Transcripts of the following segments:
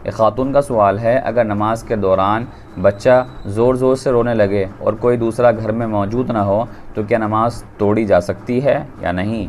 ایک خاتون کا سوال ہے، اگر نماز کے دوران بچہ زور زور سے رونے لگے اور کوئی دوسرا گھر میں موجود نہ ہو تو کیا نماز توڑی جا سکتی ہے یا نہیں؟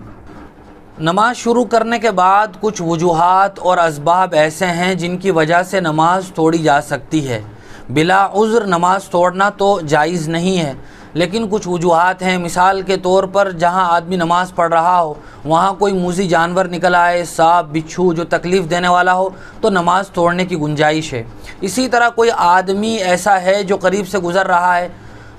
نماز شروع کرنے کے بعد کچھ وجوہات اور اسباب ایسے ہیں جن کی وجہ سے نماز توڑی جا سکتی ہے۔ بلا عذر نماز توڑنا تو جائز نہیں ہے، لیکن کچھ وجوہات ہیں۔ مثال کے طور پر جہاں آدمی نماز پڑھ رہا ہو وہاں کوئی موذی جانور نکل آئے، سانپ بچھو جو تکلیف دینے والا ہو تو نماز توڑنے کی گنجائش ہے۔ اسی طرح کوئی آدمی ایسا ہے جو قریب سے گزر رہا ہے،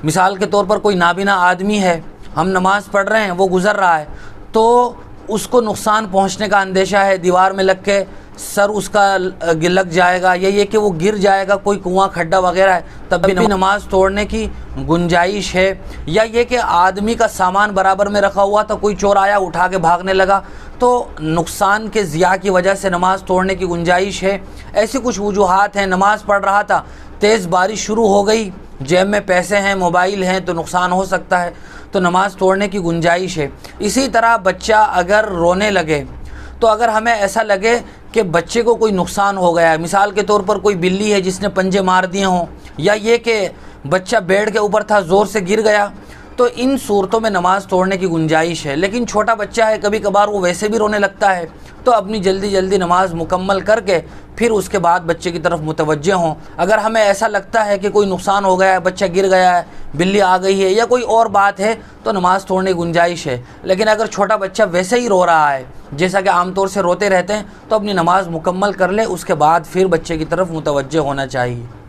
مثال کے طور پر کوئی نابینا آدمی ہے، ہم نماز پڑھ رہے ہیں، وہ گزر رہا ہے تو اس کو نقصان پہنچنے کا اندیشہ ہے، دیوار میں لگ کے سر اس کا لگ جائے گا یا یہ کہ وہ گر جائے گا، کوئی کنواں کھڈا وغیرہ ہے، تب بھی نماز توڑنے کی گنجائش ہے۔ یا یہ کہ آدمی کا سامان برابر میں رکھا ہوا تھا، کوئی چور آیا اٹھا کے بھاگنے لگا تو نقصان کے ضیاع کی وجہ سے نماز توڑنے کی گنجائش ہے۔ ایسی کچھ وجوہات ہیں۔ نماز پڑھ رہا تھا، تیز بارش شروع ہو گئی، جیب میں پیسے ہیں، موبائل ہیں تو نقصان ہو سکتا ہے، تو نماز توڑنے کی گنجائش ہے۔ اسی طرح بچہ اگر رونے لگے تو اگر ہمیں ایسا لگے کہ بچے کو کوئی نقصان ہو گیا ہے، مثال کے طور پر کوئی بلی ہے جس نے پنجے مار دیے ہوں، یا یہ کہ بچہ بیڈ کے اوپر تھا زور سے گر گیا، تو ان صورتوں میں نماز توڑنے کی گنجائش ہے۔ لیکن چھوٹا بچہ ہے، کبھی کبھار وہ ویسے بھی رونے لگتا ہے تو اپنی جلدی نماز مکمل کر کے پھر اس کے بعد بچے کی طرف متوجہ ہوں۔ اگر ہمیں ایسا لگتا ہے کہ کوئی نقصان ہو گیا ہے، بچہ گر گیا ہے، بلی آ گئی ہے یا کوئی اور بات ہے تو نماز توڑنے کی گنجائش ہے۔ لیکن اگر چھوٹا بچہ ویسے ہی رو رہا ہے جیسا کہ عام طور سے روتے رہتے ہیں تو اپنی نماز مکمل کر لے، اس کے بعد پھر بچے کی طرف متوجہ ہونا چاہیے۔